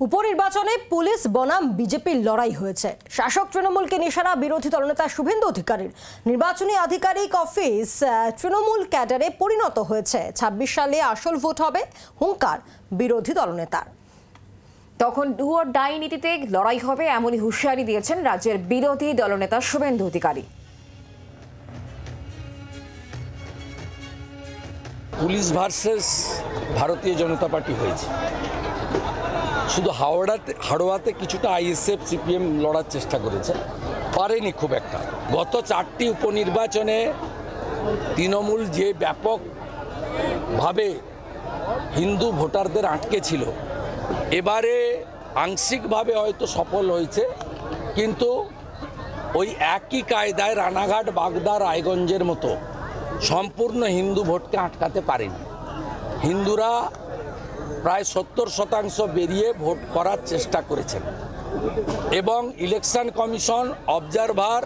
উপনির্বাচনে পুলিশ বনাম বিজেপির লড়াই হয়েছে। শাসক তৃণমূলকে নিশানা বিরোধী দলনেতা শুভেন্দু অধিকারীর। নির্বাচনী আধিকারিক অফিস তৃণমূল ক্যাডারে পরিণত হয়েছে। ২৬ সালে আসল ভোট হবে, হুঙ্কার বিরোধী দলনেতার। তখন ডু অর ডাই নীতিতে লড়াই হবে এমনই হুঁশিয়ারি দিয়েছেন রাজ্যের বিরোধী দলনেতা শুভেন্দু অধিকারী। পুলিশ ভার্সেস ভারতীয় জনতা পার্টি হয়েছে। শুধু হাওড়াতে কিছুটা আইএসএফ সিপিএম লড়ার চেষ্টা করেছে, পারেনি খুব একটা। গত 4টি উপনির্বাচনে তৃণমূল যে ব্যাপকভাবে হিন্দু ভোটারদের আটকে ছিল, এবারে আংশিকভাবে হয়তো সফল হয়েছে, কিন্তু ওই একই কায়দায় রানাঘাট, বাগদা, রায়গঞ্জের মতো সম্পূর্ণ হিন্দু ভোটকে আটকাতে পারেনি। হিন্দুরা প্রায় 70% বেরিয়ে ভোট করার চেষ্টা করেছেন এবং ইলেকশন কমিশন, অবজারভার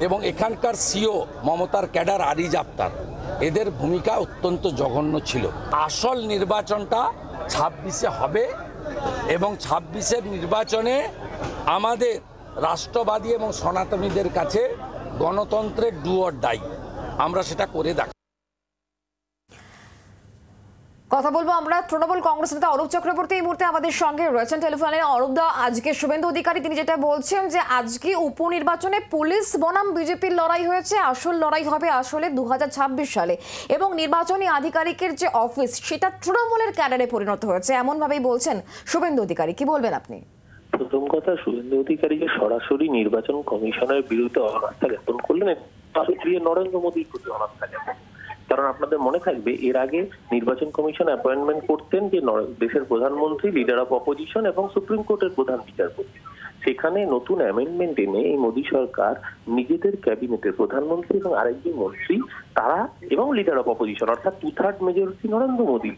এবং এখানকার সিও মমতার ক্যাডার আরিজ আফতার, এদের ভূমিকা অত্যন্ত জঘন্য ছিল। আসল নির্বাচনটা 26-এ হবে এবং 26-এর নির্বাচনে আমাদের রাষ্ট্রবাদী এবং সনাতনীদের কাছে গণতন্ত্রের ডু অর ডাই, আমরা সেটা করে দেখ। কথা বলবো আমরা তৃণমূল কংগ্রেস নেতা অরূপ চক্রবর্তী এই মুহূর্তে আমাদের সঙ্গে রয়েছেন টেলিফোনে। অরূপদা, আজকে শুভেন্দু অধিকারী তিনি যেটা বলছেন যে আজকে উপনির্বাচনে পুলিশ বনাম বিজেপির লড়াই হয়েছে, আসল লড়াই হবে আসলে 2026 সালে এবং নির্বাচনী আধিকারিকের যে অফিস সেটা তৃণমূলের ক্যাডারে পরিণত হয়েছে, এমন ভাবেই বলছেন শুভেন্দু অধিকারী। কি বলবেন আপনি? প্রথম কথা, শুভেন্দু অধিকারীকে সরাসরি নির্বাচন কমিশনের বিরুদ্ধে অনাস্থা জ্ঞাপন করলেন, নরেন্দ্র মোদীর প্রতি অনাস্থা জ্ঞাপন। কারণ আপনাদের মনে থাকবে, এর আগে নির্বাচন কমিশন অ্যাপয়েন্টমেন্ট করতেন যে দেশের প্রধানমন্ত্রী, লিডার অফ অপোজিশন এবং সুপ্রিম কোর্টের প্রধান বিচারপতি। সেখানে নতুন অ্যামেন্ডমেন্ট এনে এই মোদী সরকার নিজেদের ক্যাবিনেটের প্রধানমন্ত্রী এবং আরেকজন মন্ত্রী তারা এবং লিডার অফ অপোজিশন, অর্থাৎ 2/3 মেজরিটি নরেন্দ্র মোদী।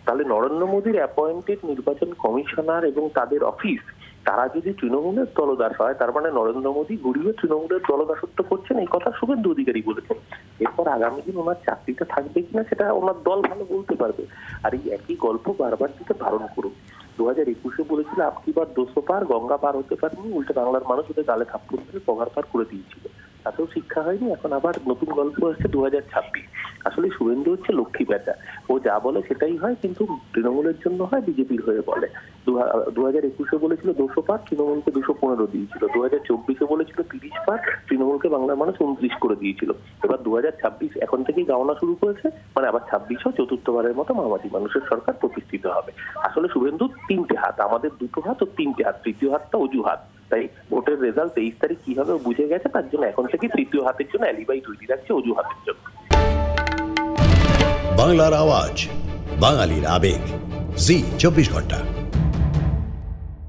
তাহলে নরেন্দ্র মোদীর অ্যাপয়েন্টেড নির্বাচন কমিশনার এবং তাদের অফিস তারা যদি তৃণমূলের দলদাস হয়, তার মানে নরেন্দ্র মোদী ঘুরিয়ে তৃণমূলের দলদাসত্ব করছেন, এই কথা শুভেন্দু অধিকারী বলেছেন। এরপর আগামী দিন ওনার চাকরিটা থাকবে কিনা সেটা ওনার দল ভালো বলতে পারবে। আর এই একই গল্প বারবার দিতে বারণ করুন। 2021-এ বলেছিল আপকি বার 200 পার, গঙ্গা পার হতে পারেনি, উল্টে বাংলার মানুষ ওদের গালে থাপ্পড় দিয়ে পগার পার করে দিয়েছিল। তাতেও শিক্ষা হয়নি, এখন আবার নতুন গল্প আসছে 2026। আসলে শুভেন্দু হচ্ছে লক্ষ্মী বেটা, ও যা বলে সেটাই হয়, কিন্তু তৃণমূলের জন্য হয়, বিজেপির হয়ে বলে। 2021-এ বলেছিল 200 পার, তৃণমূলকে 215 দিয়েছিল। 2024-এ বলেছিল 30 পার, তৃণমূলকে বাংলার মানুষ 29 করে দিয়েছিল। এবার 2026 এখন থেকেই গাওনা শুরু করেছে, মানে আবার 26-ও চতুর্থবারের মতো মামাটি মানুষের সরকার প্রতিষ্ঠিত হবে। আসলে শুভেন্দু 3টে হাত, আমাদের 2টো হাত ও 3টে হাত, তৃতীয় হাতটা অজুহাত। তাই ভোটের রেজাল্ট 23 তারিখ কি হবে বুঝে গেছে, তার জন্য এখন থেকে তৃতীয় হাতের জন্য অ্যালিবাই তৈরি রাখছে, অজুহাতের জন্য। বাংলার আওয়াজ, বাঙালির আবেগ, জি 24 ঘন্টা।